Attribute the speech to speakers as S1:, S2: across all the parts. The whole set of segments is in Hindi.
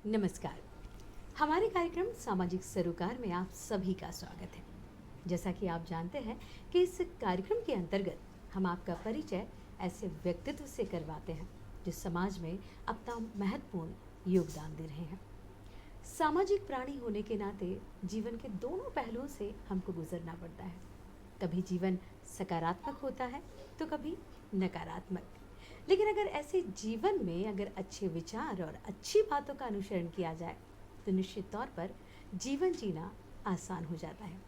S1: नमस्कार। हमारे कार्यक्रम सामाजिक सरोकार में आप सभी का स्वागत है। जैसा कि आप जानते हैं कि इस कार्यक्रम के अंतर्गत हम आपका परिचय ऐसे व्यक्तित्व से करवाते हैं जो समाज में अपना महत्वपूर्ण योगदान दे रहे हैं। सामाजिक प्राणी होने के नाते जीवन के दोनों पहलुओं से हमको गुजरना पड़ता है। कभी जीवन सकारात्मक होता है तो कभी नकारात्मक। लेकिन अगर ऐसे जीवन में अगर अच्छे विचार और अच्छी बातों का अनुसरण किया जाए तो निश्चित तौर पर जीवन जीना आसान हो जाता है।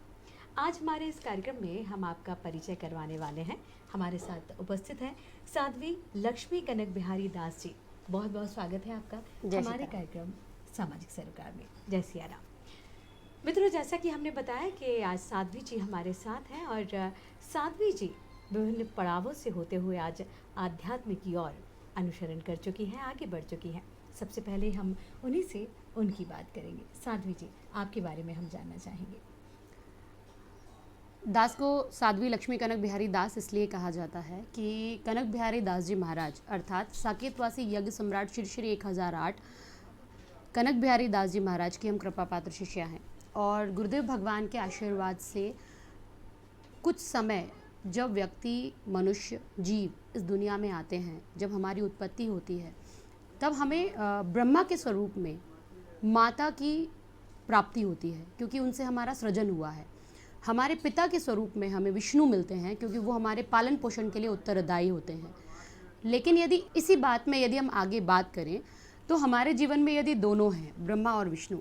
S1: आज हमारे इस कार्यक्रम में हम आपका परिचय करवाने वाले हैं। हमारे साथ उपस्थित हैं साध्वी लक्ष्मी कनक बिहारी दास जी। बहुत बहुत स्वागत है आपका हमारे कार्यक्रम सामाजिक सरोकार में। जय सिया राम। मित्रों, जैसा कि हमने बताया कि आज साध्वी जी हमारे साथ हैं और साध्वी जी विभिन्न पड़ावों से होते हुए आज आध्यात्म की ओर अनुसरण कर चुकी हैं, आगे बढ़ चुकी हैं। सबसे पहले हम उन्हीं से उनकी बात करेंगे। साध्वी जी, आपके बारे में हम जानना चाहेंगे।
S2: दास को साध्वी लक्ष्मी कनक बिहारी दास इसलिए कहा जाता है कि कनक बिहारी दास जी महाराज अर्थात साकेतवासी यज्ञ सम्राट श्री श्री 1008 कनक बिहारी दास जी महाराज की हम कृपा पात्र शिष्या हैं। और गुरुदेव भगवान के आशीर्वाद से कुछ समय जब व्यक्ति मनुष्य जीव इस दुनिया में आते हैं, जब हमारी उत्पत्ति होती है, तब हमें ब्रह्मा के स्वरूप में माता की प्राप्ति होती है क्योंकि उनसे हमारा सृजन हुआ है। हमारे पिता के स्वरूप में हमें विष्णु मिलते हैं क्योंकि वो हमारे पालन पोषण के लिए उत्तरदायी होते हैं। लेकिन यदि इसी बात में यदि हम आगे बात करें तो हमारे जीवन में यदि दोनों हैं, ब्रह्मा और विष्णु,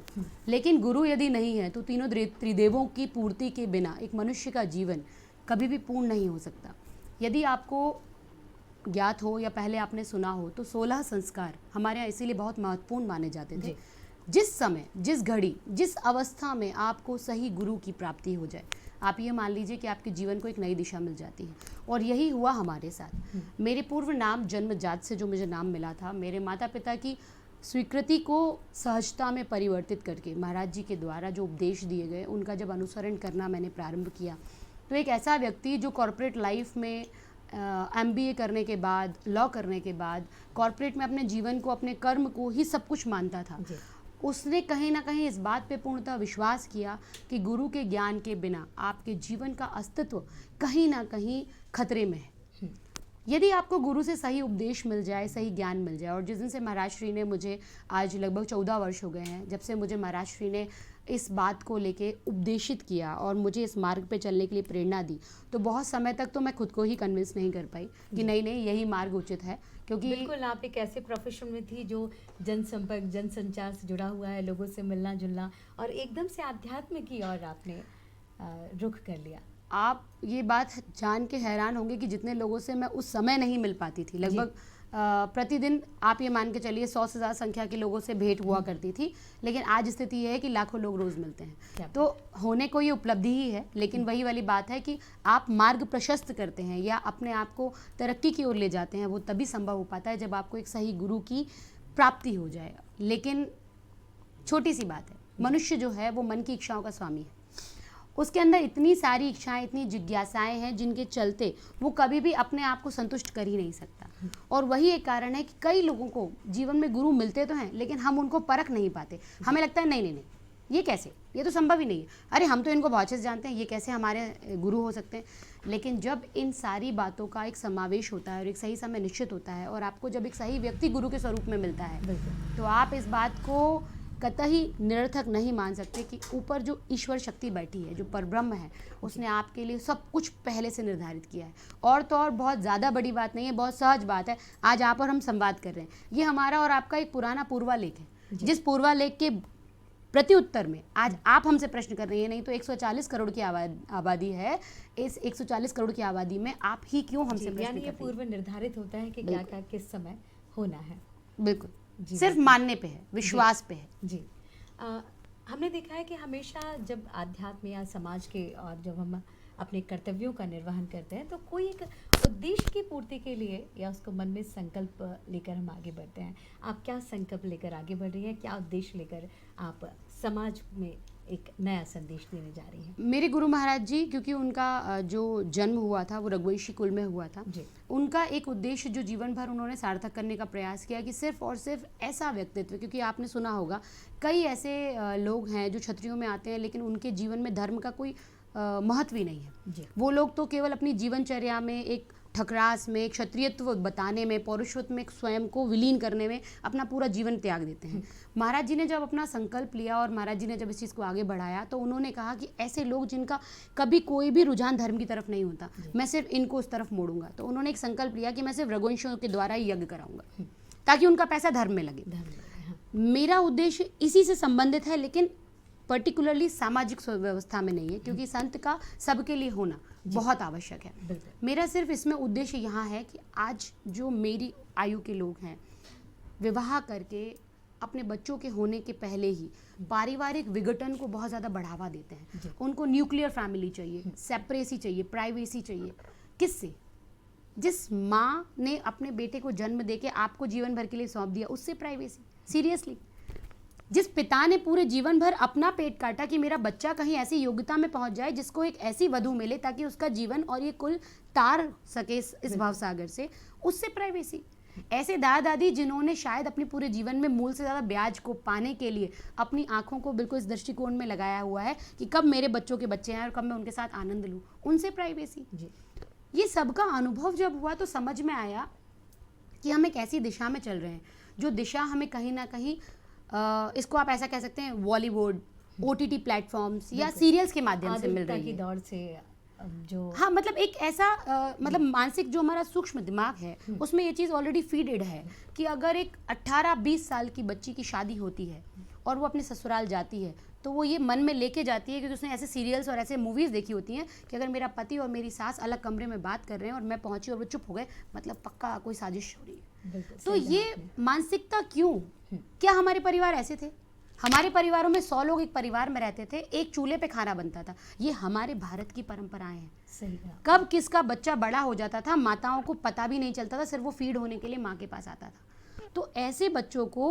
S2: लेकिन गुरु यदि नहीं है तो तीनों त्रिदेवों की पूर्ति के बिना एक मनुष्य का जीवन कभी भी पूर्ण नहीं हो सकता। यदि आपको ज्ञात हो या पहले आपने सुना हो तो 16 संस्कार हमारे यहाँ इसीलिए बहुत महत्वपूर्ण माने जाते थे। जिस समय, जिस घड़ी, जिस अवस्था में आपको सही गुरु की प्राप्ति हो जाए, आप ये मान लीजिए कि आपके जीवन को एक नई दिशा मिल जाती है। और यही हुआ हमारे साथ। मेरे पूर्व नाम जन्मजात से जो मुझे नाम मिला था, मेरे माता पिता की स्वीकृति को सहजता में परिवर्तित करके महाराज जी के द्वारा जो उपदेश दिए गए उनका जब अनुसरण करना मैंने प्रारंभ किया तो एक ऐसा व्यक्ति जो कॉर्पोरेट लाइफ में MBA करने के बाद, लॉ करने के बाद कॉर्पोरेट में अपने जीवन को, अपने कर्म को ही सब कुछ मानता था, उसने कहीं ना कहीं इस बात पे पूर्णतः विश्वास किया कि गुरु के ज्ञान के बिना आपके जीवन का अस्तित्व कहीं ना कहीं खतरे में है। यदि आपको गुरु से सही उपदेश मिल जाए, सही ज्ञान मिल जाए, और जिस दिन से महाराज श्री ने मुझे, आज लगभग 14 वर्ष हो गए हैं जब से मुझे महाराज श्री ने इस बात को लेके उपदेशित किया और मुझे इस मार्ग पे चलने के लिए प्रेरणा दी, तो बहुत समय तक तो मैं खुद को ही कन्विंस नहीं कर पाई कि नहीं यही मार्ग उचित है। क्योंकि
S1: बिल्कुल आप एक ऐसे प्रोफेशन में थी जो जनसंपर्क, जनसंचार से जुड़ा हुआ है, लोगों से मिलना जुलना, और एकदम से आध्यात्म की ओर आपने रुख कर लिया।
S2: आप ये बात जान के हैरान होंगे कि जितने लोगों से मैं उस समय नहीं मिल पाती थी, लगभग प्रतिदिन आप ये मान के चलिए 100 से ज़्यादा संख्या के लोगों से भेंट हुआ करती थी, लेकिन आज स्थिति ये है कि लाखों लोग रोज़ मिलते हैं। तो होने को ये उपलब्धि ही है, लेकिन वही वाली बात है कि आप मार्ग प्रशस्त करते हैं या अपने आप को तरक्की की ओर ले जाते हैं, वो तभी संभव हो पाता है जब आपको एक सही गुरु की प्राप्ति हो जाए। लेकिन छोटी सी बात है, मनुष्य जो है वो मन की इच्छाओं का स्वामी है। उसके अंदर इतनी सारी इच्छाएं, इतनी जिज्ञासाएं हैं जिनके चलते वो कभी भी अपने आप को संतुष्ट कर ही नहीं सकता। और वही एक कारण है कि कई लोगों को जीवन में गुरु मिलते तो हैं लेकिन हम उनको परख नहीं पाते। हमें लगता है नहीं, ये कैसे, ये तो संभव ही नहीं है, अरे हम तो इनको बहुत अच्छे से जानते हैं, ये कैसे हमारे गुरु हो सकते हैं। लेकिन जब इन सारी बातों का एक समावेश होता है और एक सही समय निश्चित होता है और आपको जब एक सही व्यक्ति गुरु के स्वरूप में मिलता है, तो आप इस बात को कतई निरर्थक नहीं मान सकते कि ऊपर जो ईश्वर शक्ति बैठी है, जो परब्रह्म है, उसने आपके लिए सब कुछ पहले से निर्धारित किया है। और तो और बहुत ज़्यादा बड़ी बात नहीं है, बहुत सहज बात है। आज आप और हम संवाद कर रहे हैं, ये हमारा और आपका एक पुराना पूर्वालेख है, जिस पूर्वालेख के प्रति उत्तर में आज आप हमसे प्रश्न कर रही है। नहीं तो 140 करोड़ की आबादी है, इस 140 करोड़ की आबादी में आप ही क्यों हमसे प्रश्न कर रही हैं?
S1: पूर्व निर्धारित होता है कि क्या क्या किस समय होना है।
S2: बिल्कुल, सिर्फ मानने पे है, विश्वास पे है।
S1: जी हमने देखा है कि हमेशा जब आध्यात्म या समाज के और जब हम अपने कर्तव्यों का निर्वहन करते हैं तो कोई एक उद्देश्य की पूर्ति के लिए या उसको मन में संकल्प लेकर हम आगे बढ़ते हैं। आप क्या संकल्प लेकर आगे बढ़ रही हैं, क्या उद्देश्य लेकर आप समाज में एक नया संदेश देने जा रही हैं?
S2: मेरे गुरु महाराज जी, क्योंकि उनका जो जन्म हुआ था वो रघुवंशी कुल में हुआ था,
S1: जी।
S2: उनका एक उद्देश्य जो जीवन भर उन्होंने सार्थक करने का प्रयास किया कि सिर्फ और सिर्फ ऐसा व्यक्तित्व, क्योंकि आपने सुना होगा कई ऐसे लोग हैं जो क्षत्रियों में आते हैं लेकिन उनके जीवन में धर्म का कोई महत्व ही नहीं है।
S1: जी।
S2: वो लोग तो केवल अपनी जीवनचर्या में एक ठकरास में, क्षत्रियत्व बताने में, पौरुषत्व में स्वयं को विलीन करने में अपना पूरा जीवन त्याग देते हैं। महाराज जी ने जब अपना संकल्प लिया और महाराज जी ने जब इस चीज़ को आगे बढ़ाया तो उन्होंने कहा कि ऐसे लोग जिनका कभी कोई भी रुझान धर्म की तरफ नहीं होता, मैं सिर्फ इनको उस तरफ मोड़ूंगा। तो उन्होंने एक संकल्प लिया कि मैं सिर्फ रघुवंशियों के द्वारा ही यज्ञ कराऊंगा ताकि उनका पैसा धर्म में लगे।
S1: हाँ।
S2: मेरा उद्देश्य इसी से संबंधित है, लेकिन पर्टिकुलरली सामाजिक व्यवस्था में नहीं है, क्योंकि संत का सबके लिए होना बहुत आवश्यक है। मेरा सिर्फ इसमें उद्देश्य यहाँ है कि आज जो मेरी आयु के लोग हैं, विवाह करके अपने बच्चों के होने के पहले ही पारिवारिक विघटन को बहुत ज़्यादा बढ़ावा देते हैं। उनको न्यूक्लियर फैमिली चाहिए, सेपरेसी चाहिए, प्राइवेसी चाहिए। किससे? जिस माँ ने अपने बेटे को जन्म देके आपको जीवन भर के लिए सौंप दिया, उससे प्राइवेसी? सीरियसली? जिस पिता ने पूरे जीवन भर अपना पेट काटा कि मेरा बच्चा कहीं ऐसी योग्यता में पहुंच जाए जिसको एक ऐसी वधू मिले ताकि उसका जीवन और ये कुल तार सके इस भावसागर से, उससे प्राइवेसी? ऐसे दादा दादी जिन्होंने शायद अपने पूरे जीवन में मूल से ज़्यादा ब्याज को पाने के लिए अपनी आंखों को बिल्कुल इस दृष्टिकोण में लगाया हुआ है कि कब मेरे बच्चों के बच्चे हैं और कब मैं उनके साथ आनंद लूँ, उनसे प्राइवेसी? ये सबका अनुभव जब हुआ तो समझ में आया कि हम एक ऐसी दिशा में चल रहे हैं जो दिशा हमें कहीं ना कहीं इसको आप ऐसा कह सकते हैं बॉलीवुड, OTT प्लेटफॉर्म्स या सीरियल्स के माध्यम से मिल रही है।
S1: दौड़ से जो
S2: हाँ, मतलब एक ऐसा मतलब मानसिक जो हमारा सूक्ष्म दिमाग है उसमें ये चीज़ ऑलरेडी फीडेड है कि अगर एक 18-20 साल की बच्ची की शादी होती है और वो अपने ससुराल जाती है तो वो ये मन में लेके जाती है कि उसने ऐसे सीरियल्स और ऐसे मूवीज़ देखी होती हैं कि अगर मेरा पति और मेरी सास अलग कमरे में बात कर रहे हैं और मैं पहुंची और वो चुप हो गए, मतलब पक्का कोई साजिश हो रही है। तो ये मानसिकता क्यों? क्या हमारे परिवार ऐसे थे? हमारे परिवारों में 100 लोग एक परिवार में रहते थे, एक चूल्हे पे खाना बनता था। ये हमारे भारत की परंपराएं हैं।
S1: सही कहा।
S2: कब किसका बच्चा बड़ा हो जाता था माताओं को पता भी नहीं चलता था, सिर्फ वो फीड होने के लिए माँ के पास आता था। तो ऐसे बच्चों को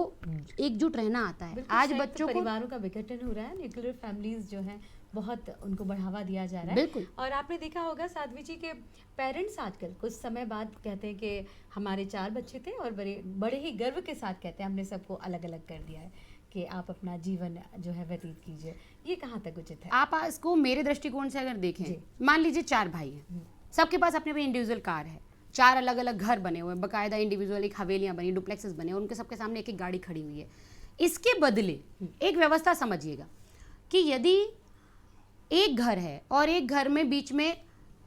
S2: एकजुट रहना आता है। आज बच्चों को
S1: परिवारों का विघटन हो रहा है, न्यूक्लियर फैमिलीज जो हैं बहुत उनको बढ़ावा दिया जा रहा है।
S2: बिल्कुल।
S1: और आपने देखा होगा साध्वी जी के पेरेंट्स आजकल कुछ समय बाद कहते हैं कि हमारे 4 बच्चे थे और बड़े ही गर्व के साथ कहते हैं हमने सबको अलग अलग कर दिया है कि आप अपना जीवन जो है व्यतीत कीजिए। ये कहाँ तक उचित है?
S2: आप इसको मेरे दृष्टिकोण से अगर देखें, मान लीजिए 4 भाई हैं, सबके पास अपने अपने इंडिविजुअल कार है, 4 अलग अलग घर बने हुए हैं, बाकायदा इंडिविजुअल एक हवेलियां बनी, डुप्लेक्सेस बने, उनके सबके सामने एक एक गाड़ी खड़ी हुई है। इसके बदले एक व्यवस्था समझिएगा कि यदि एक घर है और एक घर में बीच में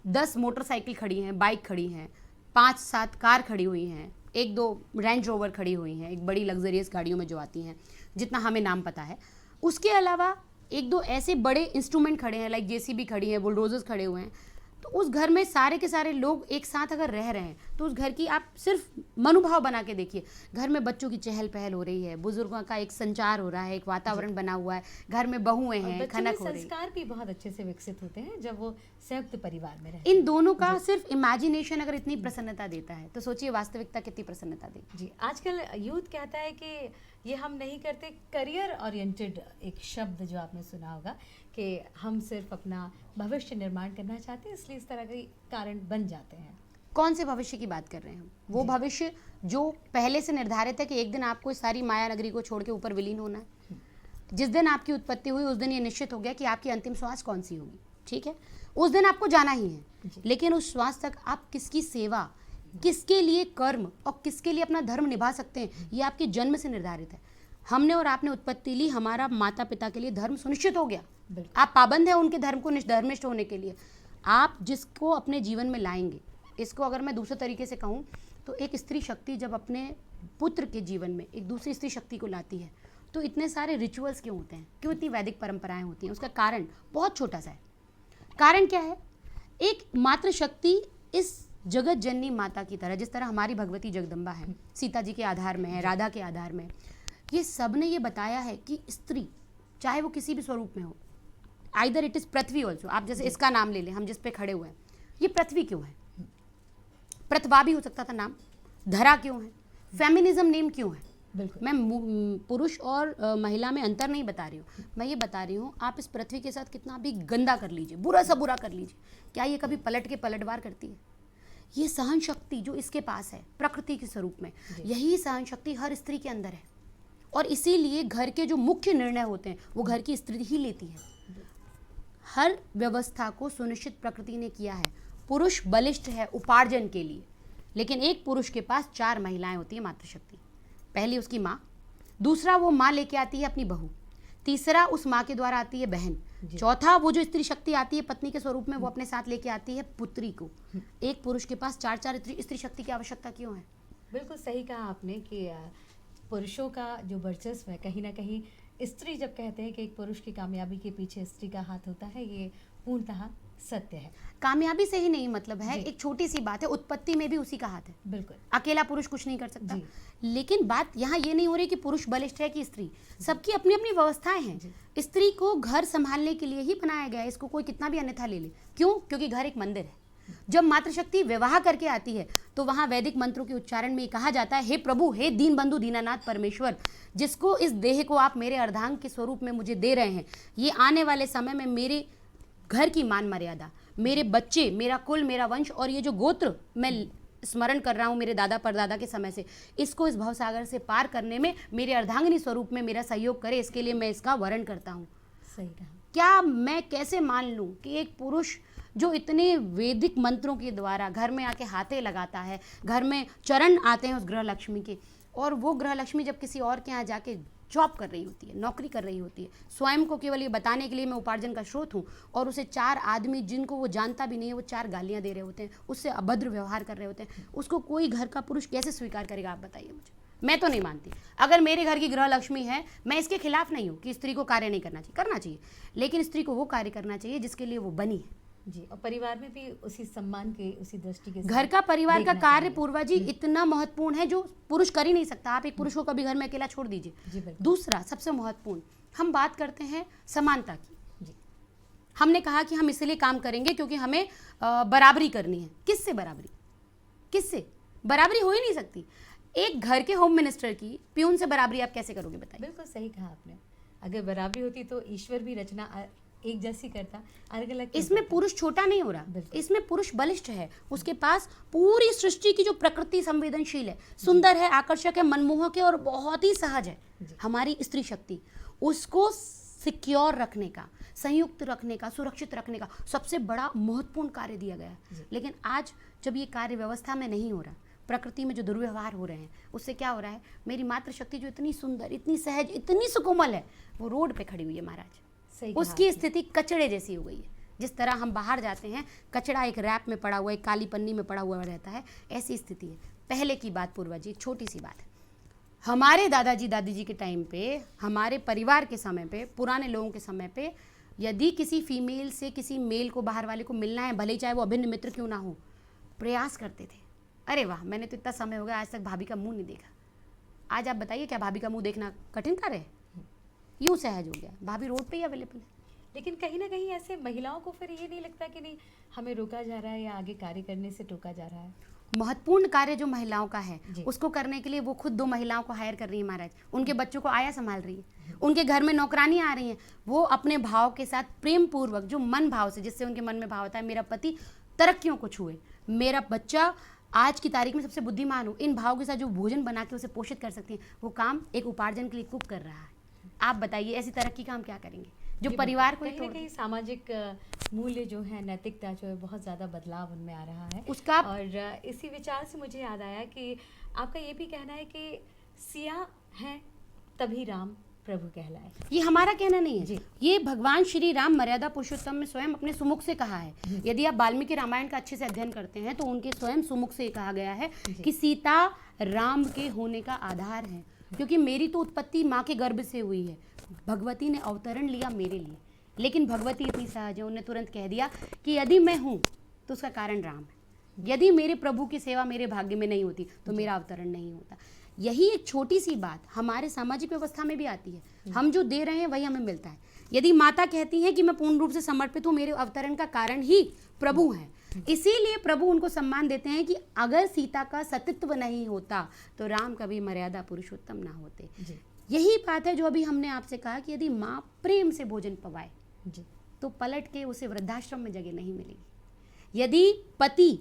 S2: 10 मोटरसाइकिल खड़ी हैं, बाइक खड़ी हैं, 5-7 कार खड़ी हुई हैं, 1-2 रेंज रोवर खड़ी हुई हैं, एक बड़ी लग्जरियस गाड़ियों में जो आती हैं, जितना हमें नाम पता है। उसके अलावा 1-2 ऐसे बड़े इंस्ट्रूमेंट खड़े हैं, लाइक JCB खड़ी है, बुलडोजर्स खड़े हुए हैं। तो उस घर में सारे के सारे लोग एक साथ अगर रह रहे हैं तो उस घर की आप सिर्फ मनोभाव बना के देखिए। घर में बच्चों की चहल पहल हो रही है, बुजुर्गों का एक संचार हो रहा है, एक वातावरण बना हुआ है, घर में बहुएं हैं, खनक हो रही है।
S1: संस्कार भी बहुत अच्छे से विकसित होते हैं जब वो संयुक्त परिवार में रहते हैं।
S2: इन दोनों का सिर्फ इमेजिनेशन अगर इतनी प्रसन्नता देता है तो सोचिए वास्तविकता कितनी प्रसन्नता देगी।
S1: जी, आजकल यूथ कहता है कि ये हम नहीं करते। करियर ओरिएंटेड एक शब्द जो आपने सुना होगा कि हम सिर्फ अपना भविष्य निर्माण करना चाहते हैं, इसलिए इस तरह के कारण बन जाते हैं।
S2: कौन से भविष्य की बात कर रहे हैं हम? वो भविष्य जो पहले से निर्धारित है कि एक दिन आपको इस सारी माया नगरी को छोड़ के ऊपर विलीन होना है। जिस दिन आपकी उत्पत्ति हुई उस दिन ये निश्चित हो गया कि आपकी अंतिम श्वास कौन सी होगी, ठीक है? उस दिन आपको जाना ही है, लेकिन उस श्वास तक आप किसकी सेवा, किसके लिए कर्म और किसके लिए अपना धर्म निभा सकते हैं, ये आपके जन्म से निर्धारित है। हमने और आपने उत्पत्ति ली, हमारा माता पिता के लिए धर्म सुनिश्चित हो गया। आप पाबंद हैं उनके धर्म को धर्मिष्ठ होने के लिए। आप जिसको अपने जीवन में लाएंगे, इसको अगर मैं दूसरे तरीके से कहूँ तो एक स्त्री शक्ति जब अपने पुत्र के जीवन में एक दूसरी स्त्री शक्ति को लाती है तो इतने सारे रिचुअल्स क्यों होते हैं, क्यों इतनी वैदिक परंपराएं होती हैं? उसका कारण बहुत छोटा सा है। कारण क्या है? एक मातृ शक्ति इस जगत जननी माता की तरह, जिस तरह हमारी भगवती जगदम्बा है, सीता जी के आधार में है, राधा के आधार में, ये सब ने ये बताया है कि स्त्री चाहे वो किसी भी स्वरूप में हो, either it is Prithvi also. आप जैसे इसका नाम ले लें, हम जिस पे खड़े हुए हैं, ये पृथ्वी क्यों है? पृथ्वा भी हो सकता था नाम। धरा क्यों है? फेमिनिज्म नेम क्यों है?
S1: बिल्कुल।
S2: मैं पुरुष और महिला में अंतर नहीं बता रही हूँ, मैं ये बता रही हूँ आप इस पृथ्वी के साथ कितना भी गंदा कर लीजिए, बुरा सा बुरा कर लीजिए, क्या ये कभी पलट के पलटवार करती है? ये सहन शक्ति जो इसके पास है प्रकृति के स्वरूप में, यही सहन शक्ति हर स्त्री के अंदर है। और इसीलिए घर के जो मुख्य निर्णय होते हैं वो घर की स्त्री ही लेती है। हर व्यवस्था को सुनिश्चित प्रकृति ने किया है। पुरुष बलिष्ठ है उपार्जन के लिए, लेकिन एक पुरुष के पास 4 महिलाएं होती है मातृशक्ति। पहली उसकी माँ, दूसरा वो माँ लेके आती है अपनी बहू, तीसरा उस माँ के द्वारा आती है बहन, चौथा वो जो स्त्री शक्ति आती है पत्नी के स्वरूप में वो अपने साथ लेके आती है पुत्री को। एक पुरुष के पास 4 स्त्री शक्ति की आवश्यकता क्यों है?
S1: बिल्कुल सही कहा आपने कि पुरुषों का जो वर्चस्व है कहीं ना कहीं, स्त्री जब कहते हैं कि एक पुरुष की कामयाबी के पीछे स्त्री का हाथ होता है, ये पूर्णतः सत्य है।
S2: कामयाबी से ही नहीं मतलब है, एक छोटी सी बात है, उत्पत्ति में भी उसी का हाथ है।
S1: बिल्कुल,
S2: अकेला पुरुष कुछ नहीं कर सकता। लेकिन बात यहाँ ये नहीं हो रही कि पुरुष बलिष्ठ है कि स्त्री, सबकी अपनी अपनी व्यवस्थाएं हैं। स्त्री को घर संभालने के लिए ही बनाया गया है, इसको कोई कितना भी अन्यथा ले ले। क्यों? क्योंकि घर एक मंदिर है। जब मातृशक्ति विवाह करके आती है तो वहां वैदिक मंत्रों के उच्चारण में कहा जाता है, हे प्रभु, हे दीन बंधु दीनानाथ परमेश्वर, जिसको इस देह को आप मेरे अर्धांग के स्वरूप में मुझे दे रहे हैं, ये आने वाले समय में मेरे घर की मान मर्यादा, मेरे बच्चे, मेरा कुल, मेरा वंश और ये जो गोत्र मैं स्मरण कर रहा हूँ मेरे दादा परदादा के समय से, इसको इस भवसागर से पार करने में मेरे अर्धांगिनी स्वरूप में मेरा सहयोग करे, इसके लिए मैं इसका वरण करता हूँ।
S1: सही कहा।
S2: क्या मैं कैसे मान लूँ कि एक पुरुष जो इतने वैदिक मंत्रों के द्वारा घर में आके हाथे लगाता है, घर में चरण आते हैं उस गृह लक्ष्मी के, और वो गृह लक्ष्मी जब किसी और के यहाँ जाके जॉब कर रही होती है, नौकरी कर रही होती है, स्वयं को केवल ये बताने के लिए मैं उपार्जन का स्रोत हूँ, और उसे 4 आदमी जिनको वो जानता भी नहीं है वो 4 गालियाँ दे रहे होते हैं, उससे अभद्र व्यवहार कर रहे होते हैं, उसको कोई घर का पुरुष कैसे स्वीकार करेगा? आप बताइए मुझे। मैं तो नहीं मानती। अगर मेरे घर की गृह लक्ष्मी है, मैं इसके खिलाफ नहीं हूँ कि स्त्री को कार्य नहीं करना चाहिए, करना चाहिए, लेकिन स्त्री को वो कार्य करना चाहिए जिसके लिए वो बनी है।
S1: जी, और परिवार में भी उसी सम्मान के, उसी दृष्टि के
S2: घर का परिवार का
S1: देखना
S2: कार्य
S1: चाहिए।
S2: पूर्वा जी इतना महत्वपूर्ण है जो पुरुष कर ही नहीं सकता। आप एक पुरुष को कभी घर में अकेला छोड़ दीजिए।
S1: जी, बिल्कुल।
S2: दूसरा सबसे महत्वपूर्ण, हम बात करते हैं समानता की।
S1: जी,
S2: हमने कहा कि हम इसलिए काम करेंगे क्योंकि हमें बराबरी करनी है। किससे बराबरी? किससे? बराबरी हो ही नहीं सकती। एक घर के होम मिनिस्टर की प्यून से बराबरी आप कैसे करोगे बताइए?
S1: बिल्कुल सही कहा आपने। अगर बराबरी होती तो ईश्वर भी रचना एक जैसी करता, अलग अलग क्यों
S2: इसमें
S1: करता?
S2: पुरुष छोटा नहीं हो रहा,
S1: बिल्कुल।
S2: इसमें पुरुष बलिष्ठ है। उसके पास पूरी सृष्टि की जो प्रकृति संवेदनशील है, सुंदर है, आकर्षक है, मनमोहक है और बहुत ही सहज है। हमारी स्त्री शक्ति उसको सिक्योर रखने का, संयुक्त रखने का, सुरक्षित रखने का सबसे बड़ा महत्वपूर्ण कार्य दिया गया है। लेकिन आज जब ये कार्य व्यवस्था में नहीं हो रहा, प्रकृति में जो दुर्व्यवहार हो रहे हैं, उससे क्या हो रहा है? मेरी मातृशक्ति जो इतनी सुंदर, इतनी सहज, इतनी सुकोमल है, वो रोड पे खड़ी हुई है महाराज।
S1: सही कहा
S2: उसकी
S1: आपने।
S2: स्थिति कचड़े जैसी हो गई है। जिस तरह हम बाहर जाते हैं, कचड़ा एक रैप में पड़ा हुआ, एक काली पन्नी में पड़ा हुआ रहता है, ऐसी स्थिति है। पहले की बात पूर्वा जी, छोटी सी बात है, हमारे दादाजी दादी जी के टाइम पे, हमारे परिवार के समय पे, पुराने लोगों के समय पे, यदि किसी फीमेल से किसी मेल को, बाहर वाले को मिलना है, भले ही चाहे वो अभिन्न मित्र क्यों ना हो, प्रयास करते थे। अरे वाह, मैंने तो इतना समय हो गया आज तक भाभी का मुंह नहीं देखा। आज आप बताइए, क्या भाभी का मुंह देखना कठिन कार्य है? यूँ सहज हो गया, भाभी रोड पे ही अवेलेबल है।
S1: लेकिन कहीं ना कहीं ऐसे महिलाओं को फिर ये नहीं लगता कि नहीं, हमें रोका जा रहा है या आगे कार्य करने से टोका जा रहा है?
S2: महत्वपूर्ण कार्य जो महिलाओं का है
S1: जी।
S2: उसको करने के लिए वो खुद 2 महिलाओं को हायर कर रही है महाराज, उनके बच्चों को आया संभाल रही है, उनके घर में नौकरानियां आ रही हैं, वो अपने भाव के साथ प्रेम पूर्वक, जो मन भाव से, जिससे उनके मन में भाव होता है मेरा पति तरक्कियों को छुए, मेरा बच्चा आज की तारीख में सबसे बुद्धिमान हो, इन भाव के साथ जो भोजन बना के उसे पोषित कर सकती हैं, वो काम एक उपार्जन के लिए कुक कर रहा है। आप बताइए, ऐसी तरक्की का हम क्या करेंगे जो
S1: ये
S2: परिवार को ही
S1: कहीं ना
S2: तोड़
S1: कहीं सामाजिक मूल्य जो है, नैतिकता जो है, बहुत ज़्यादा बदलाव उनमें आ रहा है।
S2: उसका
S1: और इसी विचार से मुझे याद आया कि आपका ये भी कहना है कि सिया है तभी राम प्रभु कहलाए।
S2: ये हमारा कहना नहीं है
S1: जी।
S2: ये भगवान श्री राम मर्यादा पुरुषोत्तम में स्वयं अपने सुमुख से कहा है। यदि आप वाल्मीकि रामायण का अच्छे से अध्ययन करते हैं तो उनके स्वयं सुमुख से कहा गया है कि सीता राम के होने का आधार है, क्योंकि मेरी तो उत्पत्ति माँ के गर्भ से हुई है, भगवती ने अवतरण लिया मेरे लिए। लेकिन भगवती इतनी सहज है, उन्होंने तुरंत कह दिया कि यदि मैं हूँ तो उसका कारण राम है, यदि मेरे प्रभु की सेवा मेरे भाग्य में नहीं होती तो मेरा अवतरण नहीं होता। यही एक छोटी सी बात हमारे सामाजिक व्यवस्था में भी आती है। हम जो दे रहे हैं वही हमें मिलता है। यदि माता कहती हैं कि मैं पूर्ण रूप से समर्पित हूँ, मेरे अवतरण का कारण ही प्रभु हैं, इसीलिए प्रभु उनको सम्मान देते हैं कि अगर सीता का सतीत्व नहीं होता तो राम कभी मर्यादा पुरुषोत्तम ना होते।
S1: जी
S2: यही बात है जो अभी हमने आपसे कहा कि यदि माँ प्रेम से भोजन पवाए
S1: जी
S2: तो पलट के उसे वृद्धाश्रम में जगह नहीं मिलेगी। यदि पति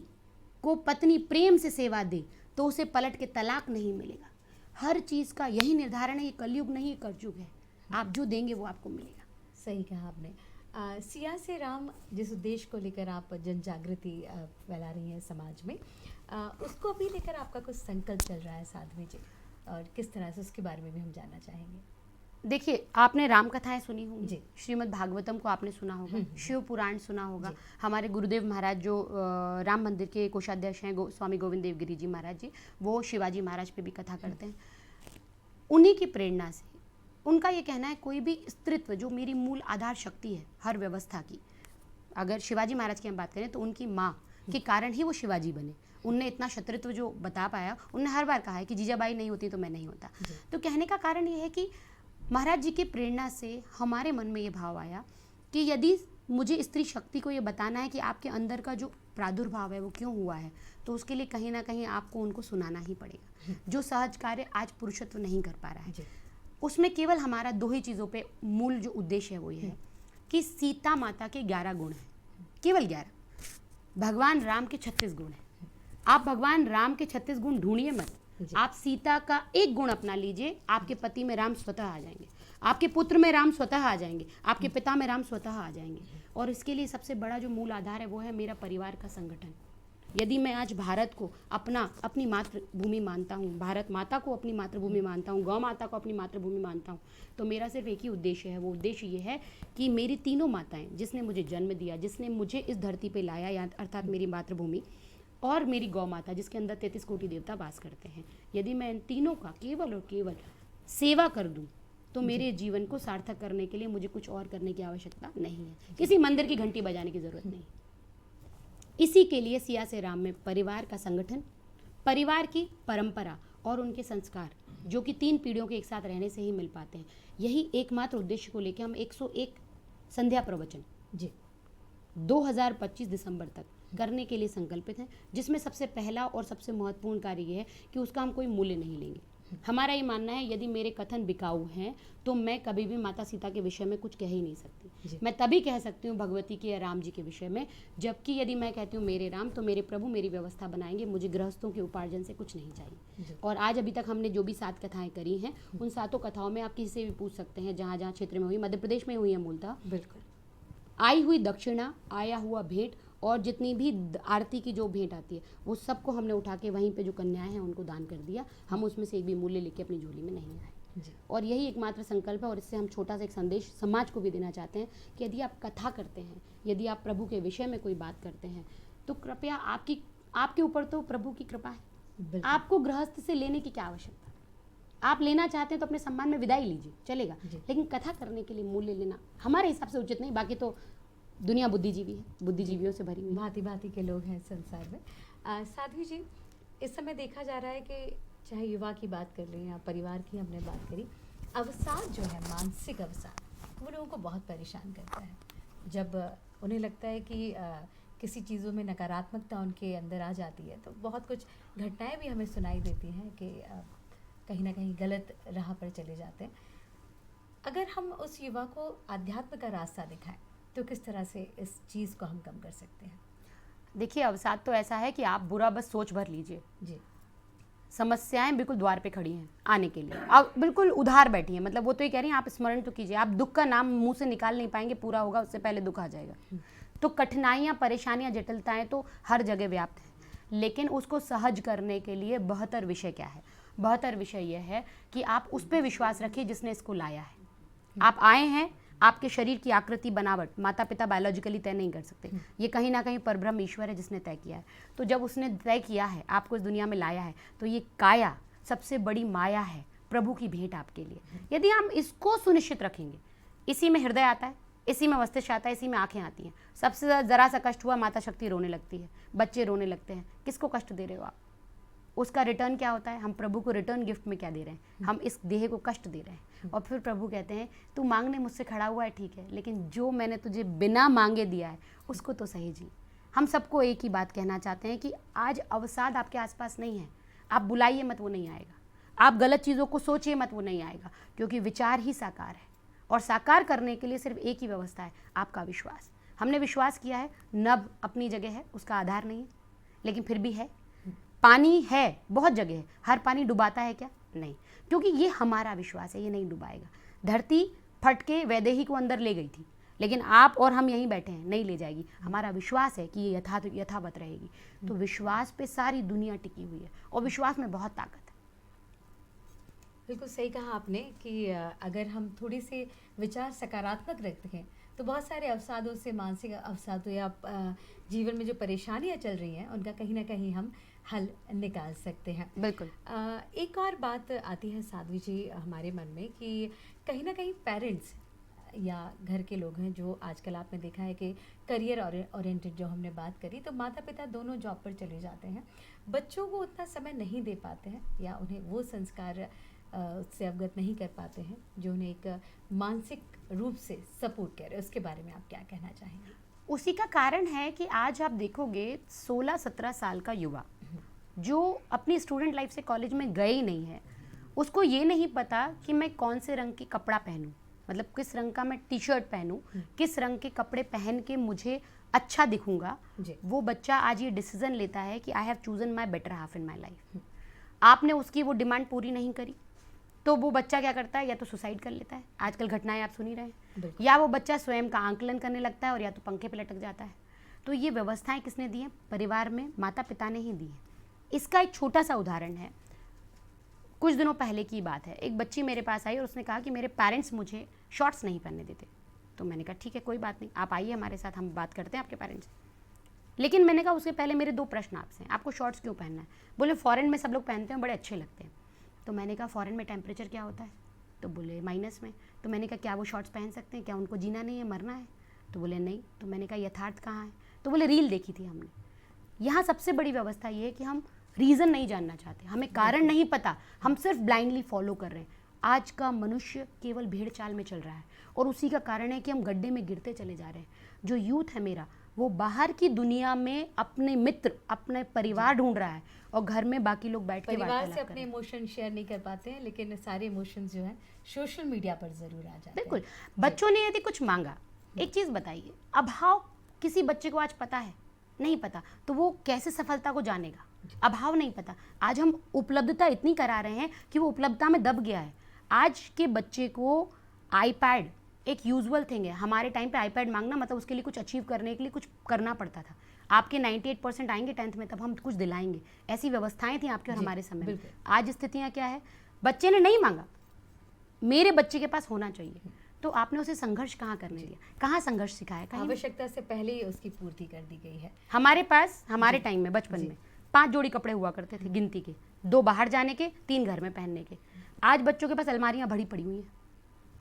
S2: को पत्नी प्रेम से सेवा दे तो उसे पलट के तलाक नहीं मिलेगा। हर चीज़ का यही निर्धारण है, ये कलयुग नहीं, ये कलयुग है। आप जो देंगे वो आपको मिलेगा।
S1: सही कहा आपने। सिया से राम जिस उद्देश्य को लेकर आप जन जागृति फैला रही हैं समाज में, उसको भी लेकर आपका कुछ संकल्प चल रहा है साध्वी जी, और किस तरह से, उसके बारे में भी हम जानना चाहेंगे।
S2: देखिए, आपने राम कथाएं सुनी होंगी,
S1: जी।
S2: श्रीमद् भागवतम को आपने सुना होगा, शिव पुराण सुना होगा। हमारे गुरुदेव महाराज जो राम मंदिर के कोषाध्यक्ष हैं, स्वामी गोविंद देवगिरी जी महाराज जी, वो शिवाजी महाराज पे भी कथा करते हैं। उन्हीं की प्रेरणा से उनका ये कहना है, कोई भी स्त्रीत्व जो मेरी मूल आधार शक्ति है हर व्यवस्था की, अगर शिवाजी महाराज की हम बात करें तो उनकी माँ के कारण ही वो शिवाजी बने। उनने इतना शत्रुत्व जो बता पाया, उनने हर बार कहा है कि जीजाबाई नहीं होती तो मैं नहीं होता। तो कहने का कारण ये है कि महाराज जी की प्रेरणा से हमारे मन में ये भाव आया कि यदि मुझे स्त्री शक्ति को ये बताना है कि आपके अंदर का जो प्रादुर्भाव है वो क्यों हुआ है, तो उसके लिए कहीं ना कहीं आपको उनको सुनाना ही पड़ेगा। जो सहज कार्य आज पुरुषत्व नहीं कर पा रहा है, उसमें केवल हमारा दो ही चीज़ों पे मूल जो उद्देश्य है वो ये है कि सीता माता के 11 गुण हैं, केवल 11। भगवान राम के 36 गुण हैं। आप भगवान राम के 36 गुण ढूंढिए मत, आप सीता का एक गुण अपना लीजिए, आपके पति में राम स्वतः आ जाएंगे, आपके पुत्र में राम स्वतः आ जाएंगे, आपके पिता में राम स्वतः आ जाएंगे। और इसके लिए सबसे बड़ा जो मूल आधार है वो है मेरा परिवार का संगठन। यदि मैं आज भारत को अपनी मातृभूमि मानता हूँ, भारत माता को अपनी मातृभूमि मानता हूँ, गौ माता को अपनी मातृभूमि मानता हूँ, तो मेरा सिर्फ एक ही उद्देश्य है। वो उद्देश्य ये है कि मेरी तीनों माताएं, जिसने मुझे जन्म दिया, जिसने मुझे इस धरती पे लाया, या अर्थात मेरी मातृभूमि, और मेरी गौ माता जिसके अंदर 33 कोटि देवता वास करते हैं, यदि मैं इन तीनों का केवल और केवल सेवा कर दूं तो मेरे जीवन को सार्थक करने के लिए मुझे कुछ और करने की आवश्यकता नहीं है, किसी मंदिर की घंटी बजाने की जरूरत नहीं। इसी के लिए सिया से राम में परिवार का संगठन, परिवार की परंपरा और उनके संस्कार, जो कि 3 पीढ़ियों के एक साथ रहने से ही मिल पाते हैं, यही एकमात्र उद्देश्य को लेकर हम 101 संध्या प्रवचन जी 2025 दिसंबर तक करने के लिए संकल्पित हैं, जिसमें सबसे पहला और सबसे महत्वपूर्ण कार्य ये है कि उसका हम कोई मूल्य नहीं लेंगे। हमारा ये मानना है, यदि मेरे कथन बिकाऊ हैं तो मैं कभी भी माता सीता के विषय में कुछ कह ही नहीं सकती। मैं तभी कह सकती हूँ भगवती के या राम जी के विषय में, जबकि यदि मैं कहती हूँ मेरे राम, तो मेरे प्रभु मेरी व्यवस्था बनाएंगे, मुझे गृहस्थों के उपार्जन से कुछ नहीं चाहिए। और आज अभी तक हमने जो भी 7 कथाएं करी हैं, उन 7 कथाओं में आप किसी से भी पूछ सकते हैं, जहाँ जहाँ क्षेत्र में हुई, मध्य प्रदेश में हुई है मूलतः, बिल्कुल आई हुई दक्षिणा, आया हुआ भेंट, और जितनी भी आरती की जो भेंट आती है वो सबको हमने उठा के वहीं पे जो कन्याएं हैं उनको दान कर दिया। हम उसमें से एक भी मूल्य लेके अपनी झोली में नहीं आए। और यही एकमात्र संकल्प है। और इससे हम छोटा सा एक संदेश समाज को भी देना चाहते हैं कि यदि आप कथा करते हैं, यदि आप प्रभु के विषय में कोई बात करते हैं, तो कृपया आपके ऊपर तो प्रभु की कृपा है, आपको गृहस्थ से लेने की क्या आवश्यकता। आप लेना चाहते हैं तो अपने सम्मान में विदाई लीजिए, चलेगा, लेकिन कथा करने के लिए मूल्य लेना हमारे हिसाब से उचित नहीं। बाकी तो दुनिया बुद्धिजीवी है, बुद्धिजीवियों से भरी हुई,
S1: भांति भांति के लोग हैं संसार में। साध्वी जी, इस समय देखा जा रहा है कि चाहे युवा की बात कर लें या परिवार की हमने बात करी, अवसाद जो है, मानसिक अवसाद, वो लोगों को बहुत परेशान करता है। जब उन्हें लगता है कि किसी चीज़ों में नकारात्मकता उनके अंदर आ जाती है, तो बहुत कुछ घटनाएं भी हमें सुनाई देती हैं कि कहीं ना कहीं गलत राह पर चले जाते हैं। अगर हम उस युवा को आध्यात्म का रास्ता दिखाएं तो किस तरह से इस चीज़ को हम कम कर सकते हैं?
S2: देखिए, अवसाद तो ऐसा है कि आप बुरा बस सोच भर लीजिए
S1: जी,
S2: समस्याएं बिल्कुल द्वार पे खड़ी हैं आने के लिए, आप बिल्कुल उधार बैठी हैं। मतलब वो तो ये कह रही हैं आप स्मरण तो कीजिए, आप दुख का नाम मुंह से निकाल नहीं पाएंगे, पूरा होगा उससे पहले दुख आ जाएगा। तो कठिनाइयाँ, परेशानियाँ, जटिलताएं तो हर जगह व्याप्त हैं, लेकिन उसको सहज करने के लिए बेहतर विषय क्या है? बेहतर विषय यह है कि आप उस पर विश्वास रखिए जिसने इसको लाया है। आप आए हैं, आपके शरीर की आकृति, बनावट माता पिता बायोलॉजिकली तय नहीं कर सकते, ये कहीं ना कहीं परब्रह्म ईश्वर है जिसने तय किया है। तो जब उसने तय किया है, आपको इस दुनिया में लाया है, तो ये काया सबसे बड़ी माया है, प्रभु की भेंट आपके लिए। यदि हम इसको सुनिश्चित रखेंगे, इसी में हृदय आता है, इसी में मस्तिष्क आता है, इसी में आंखें आती हैं। सबसे ज़रा सा कष्ट हुआ, माता शक्ति रोने लगती है, बच्चे रोने लगते हैं। किसको कष्ट दे रहे हो आप? उसका रिटर्न क्या होता है? हम प्रभु को रिटर्न गिफ्ट में क्या दे रहे हैं? हम इस देह को कष्ट दे रहे हैं। और फिर प्रभु कहते हैं तू मांगने मुझसे खड़ा हुआ है ठीक है, लेकिन जो मैंने तुझे बिना मांगे दिया है उसको तो सही जी। हम सबको एक ही बात कहना चाहते हैं कि आज अवसाद आपके आसपास नहीं है, आप बुलाइए मत, वो नहीं आएगा। आप गलत चीज़ों को सोचिए मत, वो नहीं आएगा, क्योंकि विचार ही साकार है। और साकार करने के लिए सिर्फ एक ही व्यवस्था है, आपका विश्वास। हमने विश्वास किया है, नभ अपनी जगह है, उसका आधार नहीं है, लेकिन फिर भी है। पानी है, बहुत जगह है, हर पानी डुबाता है क्या? नहीं, क्योंकि ये हमारा विश्वास है, ये नहीं डुबाएगा। धरती फट के वैदेही को अंदर ले गई थी, लेकिन आप और हम यहीं बैठे हैं, नहीं ले जाएगी। हमारा विश्वास है कि ये यथावत रहेगी। तो विश्वास पे सारी दुनिया टिकी हुई है, और विश्वास में बहुत ताकत है।
S1: बिल्कुल सही कहा आपने कि अगर हम थोड़ी सी विचार सकारात्मक रखें तो बहुत सारे अवसादों से, मानसिक अवसादों या जीवन में जो परेशानियां चल रही हैं उनका कहीं ना कहीं हम हल निकाल सकते हैं।
S2: बिल्कुल।
S1: एक और बात आती है साध्वी जी हमारे मन में कि कहीं ना कहीं पेरेंट्स या घर के लोग हैं जो आजकल आपने देखा है कि करियर ओरिएंटेड जो हमने बात करी, तो माता पिता दोनों जॉब पर चले जाते हैं, बच्चों को उतना समय नहीं दे पाते हैं या उन्हें वो संस्कार से अवगत नहीं कर पाते हैं जो उन्हें एक मानसिक रूप से सपोर्ट करे। उसके बारे में आप क्या कहना चाहेंगे?
S2: उसी का कारण है कि आज आप देखोगे 16-17 साल का युवा जो अपनी स्टूडेंट लाइफ से कॉलेज में गए ही नहीं है, उसको ये नहीं पता कि मैं कौन से रंग के कपड़ा पहनूं, मतलब किस रंग का मैं टी शर्ट पहनूं, किस रंग के कपड़े पहन के मुझे अच्छा दिखूंगा। वो बच्चा आज ये डिसीजन लेता है कि I have chosen my better half in my life. आपने उसकी वो डिमांड पूरी नहीं करी तो वो बच्चा क्या करता है, या तो सुसाइड कर लेता है, आजकल घटनाएं आप सुन ही रहे हैं, या वो बच्चा स्वयं का आंकलन करने लगता है, और या तो पंखे पे लटक जाता है। तो ये व्यवस्थाएं किसने दी हैं? परिवार में माता पिता ने ही दी हैं। इसका एक छोटा सा उदाहरण है, कुछ दिनों पहले की बात है। एक बच्ची मेरे पास आई और उसने कहा कि मेरे पेरेंट्स मुझे शॉर्ट्स नहीं पहनने देते। तो मैंने कहा ठीक है, कोई बात नहीं, आप आइए हमारे साथ, हम बात करते हैं आपके पेरेंट्स से। लेकिन मैंने कहा उससे पहले मेरे 2 प्रश्न आपसे हैं, आपको शॉर्ट्स क्यों पहनना है? बोले फॉरेन में सब लोग पहनते हैं, बड़े अच्छे लगते हैं। तो मैंने कहा फॉरेन में टेम्परेचर क्या होता है? तो बोले माइनस में। तो मैंने कहा क्या वो शॉर्ट्स पहन सकते हैं? क्या उनको जीना नहीं है, मरना है? तो बोले नहीं। तो मैंने कहा यथार्थ कहाँ है? तो बोले रील देखी थी हमने। यहाँ सबसे बड़ी व्यवस्था ये है कि हम रीज़न नहीं जानना चाहते, हमें कारण नहीं पता, हम सिर्फ ब्लाइंडली फॉलो कर रहे हैं। आज का मनुष्य केवल भेड़ चाल में चल रहा है, और उसी का कारण है कि हम गड्ढे में गिरते चले जा रहे हैं। जो यूथ है मेरा, वो बाहर की दुनिया में अपने मित्र, अपने परिवार ढूंढ रहा है, और घर में बाकी लोग बैठ के
S1: परिवार से अपने इमोशन शेयर नहीं कर पाते हैं, लेकिन सारे इमोशंस जो है सोशल मीडिया पर जरूर आ जाते हैं।
S2: बिल्कुल। बच्चों ने यदि कुछ मांगा, एक चीज़ बताइए, अभाव किसी बच्चे को आज पता है? नहीं पता, तो वो कैसे सफलता को जानेगा? अभाव नहीं पता। आज हम उपलब्धता इतनी करा रहे हैं कि वो उपलब्धता में दब गया है। आज के बच्चे को आईपैड एक यूजुअल थिंग है। हमारे टाइम पे आईपैड मांगना मतलब उसके लिए कुछ अचीव करने के लिए कुछ करना पड़ता था। आपके 98% आएंगे 10th में, तब हम कुछ दिलाएंगे। ऐसी व्यवस्थाएं थी आपके और हमारे समय में। आज स्थितियां क्या है? बच्चे ने नहीं मांगा, मेरे बच्चे के पास होना चाहिए, तो आपने उसे संघर्ष कहाँ करने दिया? कहाँ संघर्ष सिखाया? कहीं
S1: आवश्यकता से पहले ही उसकी पूर्ति कर दी गई है।
S2: हमारे पास, हमारे टाइम में, बचपन में 5 जोड़ी कपड़े हुआ करते थे गिनती के, 2 बाहर जाने के, 3 घर में पहनने के। आज बच्चों के पास अलमारियां भरी पड़ी हुई हैं।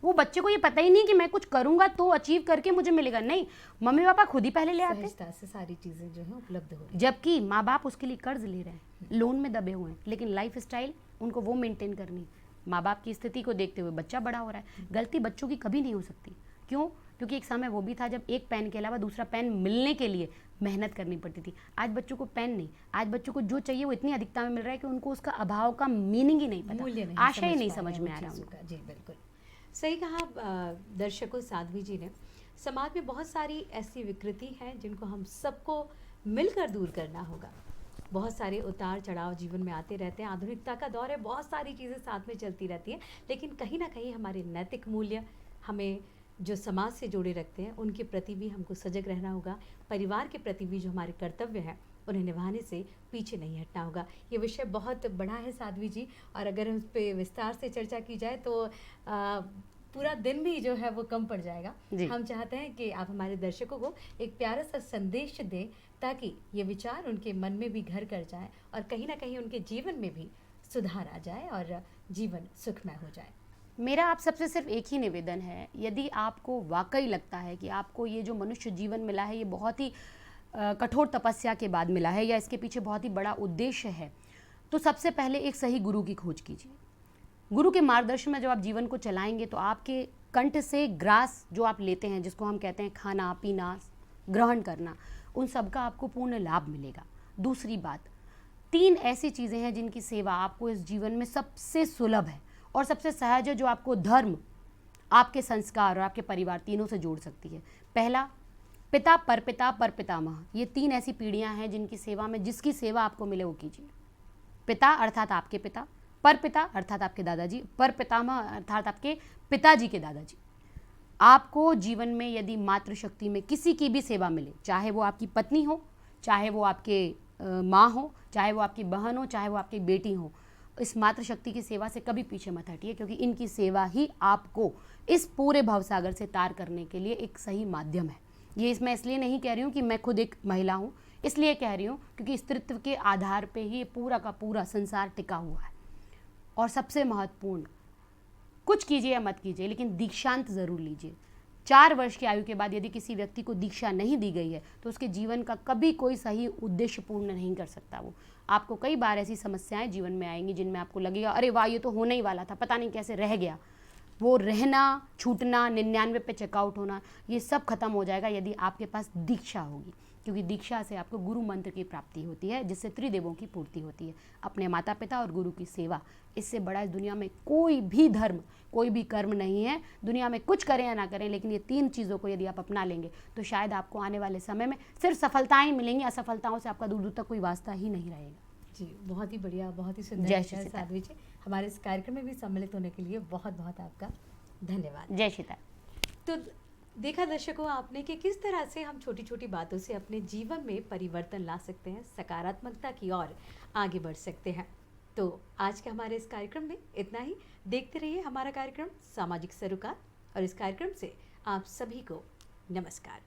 S2: वो बच्चे को ये पता ही नहीं कि मैं कुछ करूंगा तो अचीव करके मुझे मिलेगा। नहीं, मम्मी पापा खुद ही पहले ले आते,
S1: सहजता से सारी चीजें जो है उपलब्ध हो रही हैं।
S2: जबकि माँ बाप उसके लिए कर्ज ले रहे हैं, लोन में दबे हुए हैं, लेकिन लाइफ स्टाइल उनको वो मेंटेन करनी। माँ बाप की स्थिति को देखते हुए बच्चा बड़ा हो रहा है। गलती बच्चों की कभी नहीं हो सकती। क्यों? क्योंकि एक समय वो भी था जब एक पेन के अलावा दूसरा पेन मिलने के लिए मेहनत करनी पड़ती थी। आज बच्चों को पेन नहीं, आज बच्चों को जो चाहिए वो इतनी अधिकता में मिल रहा है कि उनको उसका अभाव का मीनिंग ही नहीं पता, आशय ही नहीं समझ में आ रहा उनका।
S1: जी बिल्कुल सही कहा दर्शकों। साध्वी जी ने, समाज में बहुत सारी ऐसी विकृति हैं जिनको हम सबको मिलकर दूर करना होगा। बहुत सारे उतार चढ़ाव जीवन में आते रहते हैं, आधुनिकता का दौर है, बहुत सारी चीज़ें साथ में चलती रहती हैं, लेकिन कहीं ना कहीं हमारे नैतिक मूल्य हमें जो समाज से जोड़े रखते हैं उनके प्रति भी हमको सजग रहना होगा। परिवार के प्रति भी जो हमारे कर्तव्य हैं उन्हें निभाने से पीछे नहीं हटना होगा। ये विषय बहुत बड़ा है साध्वी जी, और अगर उस पर विस्तार से चर्चा की जाए तो पूरा दिन भी जो है वो कम पड़ जाएगा। हम चाहते हैं कि आप हमारे दर्शकों को एक प्यारा सा संदेश दें ताकि ये विचार उनके मन में भी घर कर जाए और कहीं ना कहीं उनके जीवन में भी सुधार आ जाए और जीवन सुखमय हो जाए।
S2: मेरा आप सबसे सिर्फ एक ही निवेदन है, यदि आपको वाकई लगता है कि आपको ये जो मनुष्य जीवन मिला है ये बहुत ही कठोर तपस्या के बाद मिला है, या इसके पीछे बहुत ही बड़ा उद्देश्य है, तो सबसे पहले एक सही गुरु की खोज कीजिए। गुरु के मार्गदर्शन में जब आप जीवन को चलाएंगे तो आपके कंठ से ग्रास जो आप लेते हैं, जिसको हम कहते हैं खाना पीना ग्रहण करना, उन सब का आपको पूर्ण लाभ मिलेगा। दूसरी बात, 3 ऐसी चीज़ें हैं जिनकी सेवा आपको इस जीवन में सबसे सुलभ है और सबसे सहज है, जो आपको धर्म, आपके संस्कार और आपके परिवार तीनों से जोड़ सकती है। पहला, पिता, परपिता, परपितामह, ये 3 ऐसी पीढ़ियां हैं जिनकी सेवा में जिसकी सेवा आपको मिले वो कीजिए। पिता अर्थात आपके पिता, परपिता अर्थात आपके दादाजी, परपितामह अर्थात आपके पिताजी के दादाजी। आपको जीवन में यदि मातृशक्ति में किसी की भी सेवा मिले, चाहे वो आपकी पत्नी हो, चाहे वो आपके माँ हो, चाहे वो आपकी बहन हो, चाहे वो आपकी बेटी हो, इस मातृशक्ति की सेवा से कभी पीछे मत हटिए, क्योंकि इनकी सेवा ही आपको इस पूरे भवसागर से तार करने के लिए एक सही माध्यम है। ये मैं इसलिए नहीं कह रही हूँ कि मैं खुद एक महिला हूँ, इसलिए कह रही हूँ क्योंकि स्त्रीत्व के आधार पे ही पूरा का पूरा संसार टिका हुआ है। और सबसे महत्वपूर्ण, कुछ कीजिए या मत कीजिए, लेकिन दीक्षांत ज़रूर लीजिए। 4 वर्ष की आयु के बाद यदि किसी व्यक्ति को दीक्षा नहीं दी गई है तो उसके जीवन का कभी कोई सही उद्देश्य पूर्ण नहीं कर सकता। वो आपको कई बार ऐसी समस्याएं जीवन में आएंगी जिनमें आपको लगेगा अरे वाह, ये तो होने ही वाला था, पता नहीं कैसे रह गया। वो रहना, छूटना, 99 पे चेकआउट होना, ये सब खत्म हो जाएगा यदि आपके पास दीक्षा होगी, क्योंकि दीक्षा से आपको गुरु मंत्र की प्राप्ति होती है, जिससे त्रिदेवों की पूर्ति होती है। अपने माता पिता और गुरु की सेवा, इससे बड़ा इस दुनिया में कोई भी धर्म, कोई भी कर्म नहीं है। दुनिया में कुछ करें या ना करें, लेकिन ये 3 चीज़ों को यदि आप अपना लेंगे तो शायद आपको आने वाले समय में सिर्फ सफलताएं मिलेंगी, असफलताओं से आपका दूर दूर तक कोई वास्ता ही नहीं रहेगा।
S1: जी, बहुत ही बढ़िया, बहुत ही सुंदर
S2: जय
S1: विचार
S2: श्री सीता।
S1: साध्वी जी। हमारे इस कार्यक्रम में भी सम्मिलित होने के लिए बहुत बहुत आपका धन्यवाद।
S2: जय सीता।
S1: तो देखा दर्शकों आपने कि किस तरह से हम छोटी छोटी बातों से अपने जीवन में परिवर्तन ला सकते हैं, सकारात्मकता की ओर आगे बढ़ सकते हैं। तो आज के हमारे इस कार्यक्रम में इतना ही। देखते रहिए हमारा कार्यक्रम सामाजिक सरोकार, और इस कार्यक्रम से आप सभी को नमस्कार।